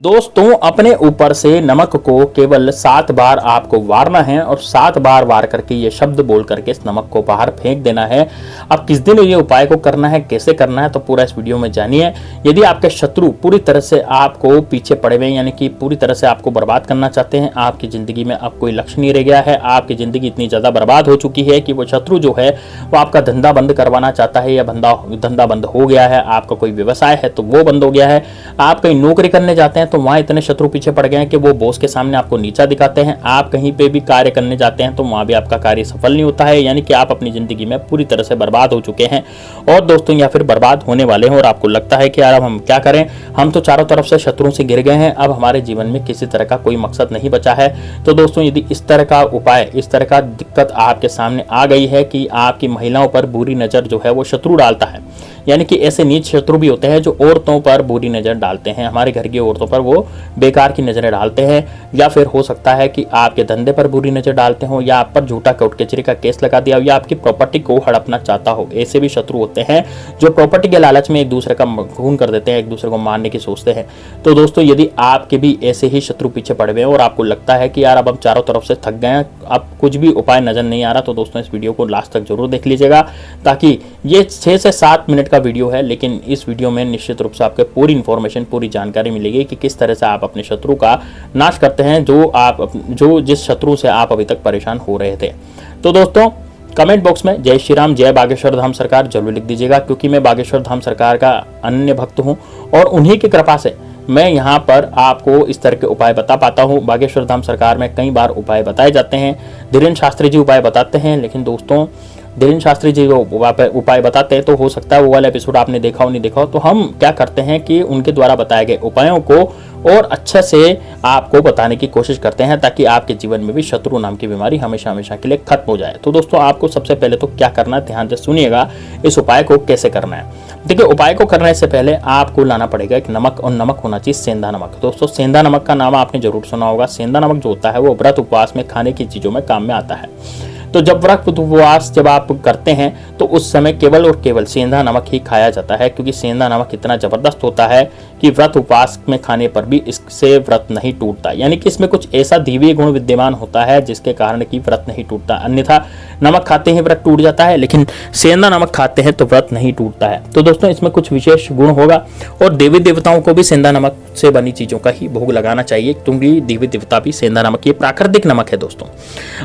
दोस्तों, अपने ऊपर से नमक को केवल 7 बार आपको वारना है और 7 बार वार करके ये शब्द बोल करके इस नमक को बाहर फेंक देना है। अब किस दिन ये उपाय को करना है, कैसे करना है, तो पूरा इस वीडियो में जानिए। यदि आपके शत्रु पूरी तरह से आपको पीछे पड़े हुए यानी कि पूरी तरह से आपको बर्बाद करना चाहते हैं, आपकी जिंदगी में अब कोई लक्ष्य नहीं रह गया है, आपकी जिंदगी इतनी ज्यादा बर्बाद हो चुकी है कि वो शत्रु जो है वो आपका धंधा बंद करवाना चाहता है या धंधा बंद हो गया है, आपका कोई व्यवसाय है तो वो बंद हो गया है, आप कहीं नौकरी करने जाते हैं तो वहां इतने शत्रु पीछे पड़ गए हैं कि वो बॉस के सामने आपको नीचा दिखाते हैं, आप कहीं पे भी कार्य करने जाते हैं तो वहां भी आपका कार्य सफल नहीं होता है, यानी कि आप अपनी जिंदगी में पूरी तरह से बर्बाद हो चुके हैं और दोस्तों या फिर बर्बाद होने वाले हैं और आपको लगता है कि यार अब हम क्या करें, हम तो चारों तरफ से शत्रुओं से घिर गए हैं, अब हमारे जीवन में किसी तरह का कोई मकसद नहीं बचा है। तो दोस्तों, यदि इस तरह का उपाय, इस तरह का दिक्कत आपके सामने आ गई है कि आपकी महिलाओं पर बुरी नजर जो है वो शत्रु डालता है, यानी कि ऐसे नीच शत्रु भी होते हैं जो औरतों पर बुरी नजर डालते हैं, हमारे घर की औरतों पर वो बेकार की नजरें डालते हैं, या फिर हो सकता है कि आपके धंधे पर बुरी नजर डालते हो, या आप पर झूठा कोर्ट कचहरी का केस लगा दिया हो, या आपकी प्रॉपर्टी को हड़पना चाहता हो। ऐसे भी शत्रु होते हैं जो प्रॉपर्टी के लालच में एक दूसरे का खून कर देते हैं, एक दूसरे को मारने की सोचते हैं। तो दोस्तों, यदि आपके भी ऐसे ही शत्रु पीछे पड़े हुए हैं और आपको लगता है कि यार अब हम चारों तरफ से थक गए हैं, अब कुछ भी उपाय नजर नहीं आ रहा, तो दोस्तों इस वीडियो को लास्ट तक जरूर देख लीजिएगा, ताकि ये 6 से 7 मिनट का वीडियो है, लेकिन इस वीडियो में निश्चित रूप से आपको पूरी इंफॉर्मेशन, पूरी जानकारी मिलेगी कि किस तरह से आप अपने शत्रु का नाश करते हैं, जो जिस शत्रु से आप अभी तक परेशान हो रहे थे। तो दोस्तों, कमेंट बॉक्स में जय श्री राम, जय बागेश्वर धाम सरकार जरूर लिख दीजिएगा, क्योंकि मैं बागेश्वर धाम सरकार का अनन्य भक्त हूं और उन्हीं की कृपा से मैं यहाँ पर आपको इस तरह के उपाय बता पाता हूँ। बागेश्वर धाम सरकार में कई बार उपाय बताए जाते हैं, धीरेन्द्र शास्त्री जी उपाय बताते हैं, लेकिन दोस्तों धीरेन्द्र शास्त्री जी को उपाय बताते हैं तो हो सकता है वो वाला एपिसोड आपने देखा हो नहीं देखा हो, तो हम क्या करते हैं कि उनके द्वारा बताए गए उपायों को और अच्छे से आपको बताने की कोशिश करते हैं, ताकि आपके जीवन में भी शत्रु नाम की बीमारी हमेशा हमेशा के लिए खत्म हो जाए। तो दोस्तों, आपको सबसे पहले तो क्या करना है, ध्यान से सुनिएगा इस उपाय को कैसे करना है। देखिए, उपाय को करने से पहले आपको लाना पड़ेगा एक नमक, और नमक होना चाहिए सेंधा नमक। दोस्तों, सेंधा नमक का नाम आपने जरूर सुना होगा। सेंधा नमक जो होता है वो व्रत उपवास में खाने की चीजों में काम में आता है। तो जब व्रत उपवास जब आप करते हैं तो उस समय केवल और केवल सेंधा नमक ही खाया जाता है, क्योंकि सेंधा नमक इतना जबरदस्त होता है कि व्रत उपवास में खाने पर भी इससे व्रत नहीं टूटता, यानी कि इसमें कुछ ऐसा दैवीय गुण विद्यमान होता है जिसके कारण कि व्रत नहीं टूटता। अन्यथा नमक खाते ही व्रत टूट जाता है, लेकिन सेंधा नमक खाते हैं तो व्रत नहीं टूटता है। तो दोस्तों, इसमें कुछ विशेष गुण होगा और देवी देवताओं को भी सेंधा नमक से बनी चीजों का ही भोग लगाना चाहिए, क्योंकि देवी देवता भी सेंधा नमक, ये प्राकृतिक नमक है दोस्तों।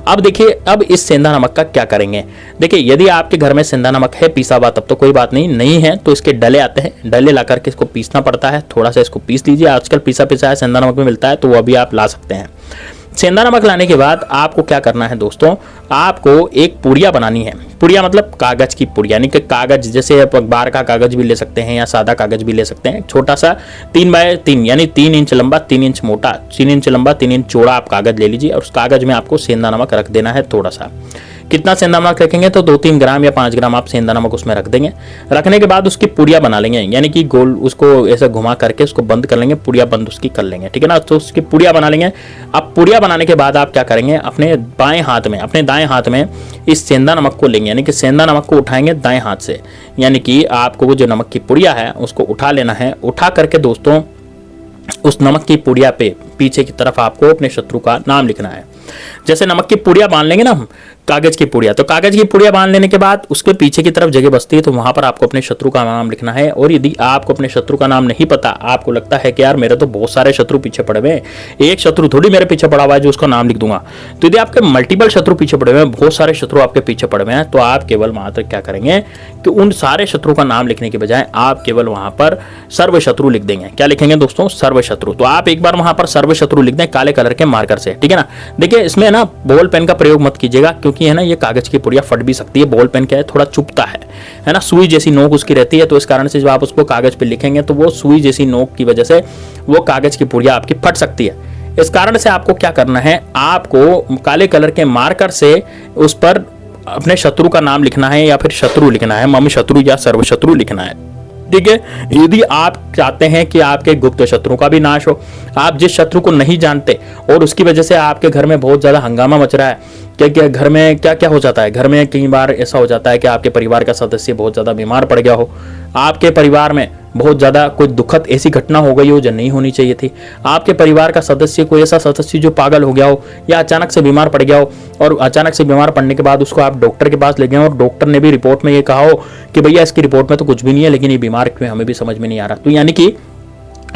अब देखिए, अब इस सेंधा नमक का क्या करेंगे। देखिए, यदि आपके घर में सेंधा नमक है पीसा हुआ तब तो कोई बात नहीं है तो इसके डले आते हैं, डले ला करके इसको पीसना पड़ता है, थोड़ा सा इसको पीस लीजिए। आजकल पीसा पिसाया सेंधा नमक में मिलता है तो वह भी आप ला सकते हैं। सेंधा नमक लाने के बाद आपको क्या करना है दोस्तों, आपको एक पुड़िया बनानी है। पुड़िया मतलब कागज की पुड़िया, यानी कि कागज, जैसे अखबार का कागज भी ले सकते हैं या सादा कागज भी ले सकते हैं। छोटा सा 3 बाय 3 यानी 3 इंच लंबा, 3 इंच मोटा, 3 इंच लंबा, 3 इंच चौड़ा आप कागज ले लीजिए और उस कागज में आपको सेंधा नमक रख देना है। थोड़ा सा, कितना सेंधा नमक रखेंगे तो 2-3 ग्राम या 5 ग्राम आप सेंधा नमक उसमें रख देंगे। रखने के बाद उसकी पुड़िया बना लेंगे, यानी कि गोल उसको ऐसे घुमा करके उसको बंद कर लेंगे, पुड़िया बंद उसकी कर लेंगे, ठीक है ना। तो उसकी पुड़िया बना लेंगे। अब पुड़िया बनाने के बाद आप क्या करेंगे, अपने बाएं हाथ में, अपने दाएं हाथ में इस सेंधा नमक को लेंगे, यानी कि सेंधा नमक को उठाएंगे दाएं हाथ से, यानी कि आपको वो जो नमक की पुड़िया है उसको उठा लेना है। उठा करके दोस्तों उस नमक की पुड़िया पे पीछे की तरफ आपको अपने शत्रु का नाम लिखना है। जैसे नमक की पुड़िया बांध लेंगे ना हम, कागज की पुड़िया, तो कागज की पुड़िया बांध लेने के बाद उसके पीछे की तरफ जगह बचती है, तो वहां पर आपको अपने शत्रु का नाम लिखना है। और यदि आपको अपने शत्रु का नाम नहीं पता, आपको लगता है कि यार मेरे तो बहुत सारे शत्रु पीछे पड़े हुए हैं, एक शत्रु थोड़ी मेरे पीछे पड़ा हुआ है जो उसका नाम लिख दूंगा। तो यदि आपके मल्टीपल शत्रु पीछे पड़े हुए हैं, बहुत सारे शत्रु आपके पीछे पड़े हुए हैं, तो आप केवल मात्र क्या करेंगे कि उन सारे शत्रु का नाम लिखने के बजाय आप केवल वहां पर सर्व शत्रु लिख देंगे। क्या लिखेंगे दोस्तों, सर्व शत्रु। तो आप एक बार वहां पर सर्व शत्रु लिख दें काले कलर के मार्कर से, ठीक है ना। देखिए, इसमें ना बॉल पेन का प्रयोग मत कीजिएगा, क्योंकि है ना ये कागज की पुड़िया फट भी सकती है। बॉल पेन क्या है, थोड़ा चुभता है ना, सुई जैसी नोक उसकी रहती है, तो इस कारण से जब आप उसको कागज पे लिखेंगे तो वो सुई जैसी नोक की वजह से वो कागज की पुड़िया आपकी फट सकती है। इस कारण से आपको क्या करना है, आपको काले कलर के मार्कर से उस पर अपने शत्रु का नाम लिखना है, या फिर शत्रु लिखना है, मम शत्रु या सर्व शत्रु लिखना है, ठीक है। यदि आप चाहते हैं कि आपके गुप्त शत्रु का भी नाश हो, आप जिस शत्रु को नहीं जानते और उसकी वजह से आपके घर में बहुत ज्यादा हंगामा मच रहा है, क्या क्या घर में क्या क्या हो जाता है, घर में कई बार ऐसा हो जाता है कि आपके परिवार का सदस्य बहुत ज्यादा बीमार पड़ गया हो, आपके परिवार में बहुत ज़्यादा कोई दुखद ऐसी घटना हो गई हो जो नहीं होनी चाहिए थी, आपके परिवार का सदस्य कोई ऐसा सदस्य जो पागल हो गया हो या अचानक से बीमार पड़ गया हो, और अचानक से बीमार पड़ने के बाद उसको आप डॉक्टर के पास ले गए और डॉक्टर ने भी रिपोर्ट में ये कहा हो कि भैया इसकी रिपोर्ट में तो कुछ भी नहीं है, लेकिन ये बीमार क्यों हमें भी समझ में नहीं आ रहा। तो यानी कि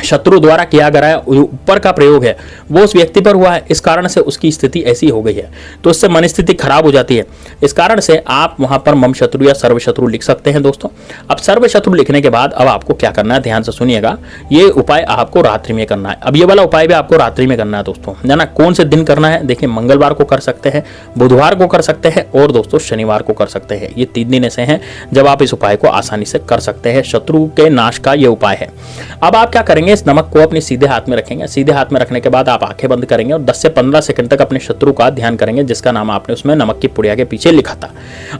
शत्रु द्वारा किया गया ऊपर का प्रयोग है वो उस व्यक्ति पर हुआ है, इस कारण से उसकी स्थिति ऐसी हो गई है, तो उससे मन स्थिति खराब हो जाती है। इस कारण से आप वहां पर मम शत्रु या सर्व शत्रु लिख सकते हैं दोस्तों। अब सर्व शत्रु लिखने के बाद अब आपको क्या करना है, ध्यान से सुनिएगा, ये उपाय आपको रात्रि में करना है। अब ये वाला उपाय भी आपको रात्रि में करना है दोस्तों, है ना। कौन से दिन करना है, देखिए मंगलवार को कर सकते हैं, बुधवार को कर सकते हैं और दोस्तों शनिवार को कर सकते हैं। ये 3 दिन ऐसे हैं जब आप इस उपाय को आसानी से कर सकते हैं। शत्रु के नाश का ये उपाय है। अब आप क्या करेंगे, इस नमक को अपने सीधे हाथ में रखेंगे। सीधे हाथ में रखने के बाद आप आंखें बंद करेंगे और 10 से 15 सेकंड तक अपने शत्रु का ध्यान करेंगे जिसका नाम आपने उसमें नमक की पुड़िया के पीछे लिखा था।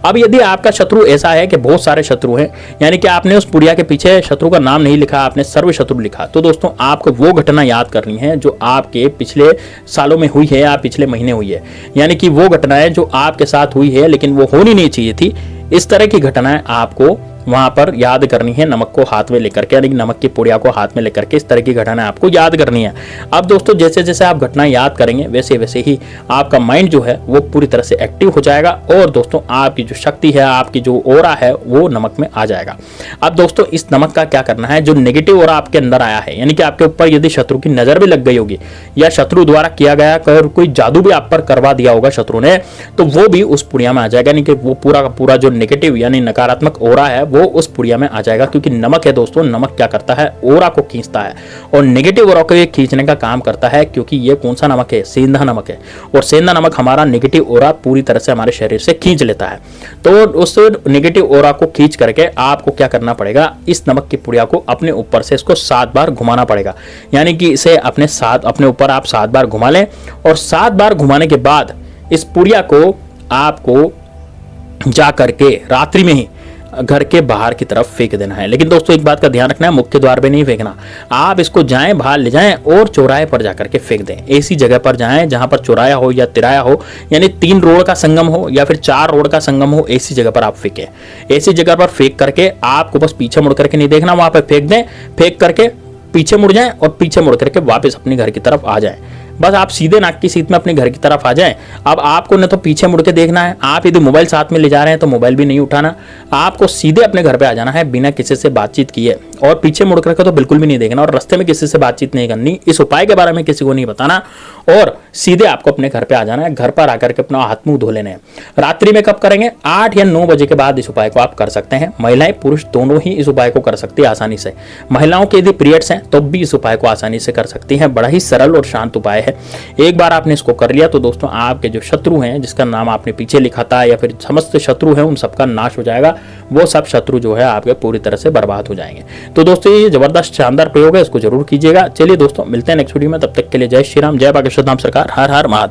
अब यदि आपका शत्रु ऐसा है कि बहुत सारे शत्रु हैं, यानी कि आपने उस पुड़िया के पीछे शत्रु का नाम नहीं लिखा, आपने सर्व शत्रु लिखा, तो दोस्तों आपको वो घटना याद करनी है जो आपके पिछले सालों में हुई है या पिछले महीने हुई है, यानी कि वो घटनाएं जो आपके साथ हुई है लेकिन वो होनी नहीं चाहिए थी। इस तरह की घटनाएं आपको वहां पर याद करनी है, नमक को हाथ में लेकर के, यानी नमक की पुड़िया को हाथ में लेकर के इस तरह की घटनाएं आपको याद करनी है। अब दोस्तों जैसे जैसे आप घटनाएं याद करेंगे वैसे वैसे ही आपका माइंड जो है वो पूरी तरह से एक्टिव हो जाएगा और दोस्तों आपकी जो शक्ति है, आपकी जो ओरा है वो नमक में आ जाएगा। अब दोस्तों इस नमक का क्या करना है, जो नेगेटिव ओरा आपके अंदर आया है, यानी कि आपके ऊपर यदि शत्रु की नजर भी लग गई होगी या शत्रु द्वारा किया गया कोई जादू भी आप पर करवा दिया होगा शत्रु ने, तो वो भी उस पुड़िया में आ जाएगा, यानी कि वो पूरा का पूरा जो नेगेटिव यानी नकारात्मक ओरा है वो उस पुड़िया में आ जाएगा। क्योंकि नमक है दोस्तों, नमक क्या करता है, ओरा को खींचता है और नेगेटिव ओरा को ये खींचने का काम करता है। क्योंकि ये कौन सा नमक है, सेंधा नमक है, और सेंधा नमक हमारा नेगेटिव ओरा पूरी तरह से हमारे शरीर से खींच लेता है। तो उस नेगेटिव ओरा को खींच करके आपको क्या करना पड़ेगा, इस नमक की पुड़िया को अपने ऊपर से इसको 7 बार घुमाना पड़ेगा, यानी कि इसे अपने ऊपर आप 7 बार घुमा लें और 7 बार घुमाने के बाद इस पुड़िया को आपको जा करके रात्रि में ही घर के बाहर की तरफ फेंक देना है। लेकिन दोस्तों एक बात का ध्यान रखना है, मुख्य द्वार पे नहीं फेंकना, आप इसको जाएं बाहर ले जाएं और चौराहे पर जाकर के फेंक दें। ऐसी जगह पर जाएं जहां पर चौराया हो या तिराया हो, यानी 3 रोड का संगम हो या फिर 4 रोड का संगम हो, ऐसी जगह पर आप फेंकें। ऐसी जगह पर फेंक करके आपको बस पीछे मुड़ करके नहीं देखना, वहां पर फेंक दें, फेंक करके पीछे मुड़ जाएं और पीछे मुड़ करके वापस अपने घर की तरफ आ जाएं। बस आप सीधे नाक की सीट में अपने घर की तरफ आ जाएं। अब आपको न तो पीछे मुड़ के देखना है, आप यदि मोबाइल साथ में ले जा रहे हैं तो मोबाइल भी नहीं उठाना, आपको सीधे अपने घर पे आ जाना है बिना किसी से बातचीत किए, और पीछे मुड़ करके तो बिल्कुल भी नहीं देखना और रास्ते में किसी से बातचीत नहीं करनी, इस उपाय के बारे में किसी को नहीं बताना और सीधे आपको अपने घर पे आ जाना है। घर पर आकर के अपना हाथ मुंह धो लेने हैं। रात्रि में कब करेंगे, 8 या 9 बजे के बाद इस उपाय को आप कर सकते हैं। महिलाएं पुरुष दोनों ही इस उपाय को कर सकती है आसानी से। महिलाओं के यदि पीरियड्स हैं तो भी इस उपाय को आसानी से कर सकती हैं। बड़ा ही सरल और शांत उपाय है। एक बार आपने इसको कर लिया तो दोस्तों आपके जो शत्रु हैं, जिसका नाम आपने पीछे लिखा था या फिर समस्त शत्रु हैं, उन सबका नाश हो जाएगा। वो सब शत्रु जो है आपके पूरी तरह से बर्बाद हो जाएंगे। तो दोस्तों ये जबरदस्त शानदार प्रयोग है, इसको जरूर कीजिएगा। चलिए दोस्तों मिलते हैं नेक्स्ट वीडियो में, तब तक के लिए जय श्री राम, जय बागेश्वर धाम सरकार, हर हर महादेव।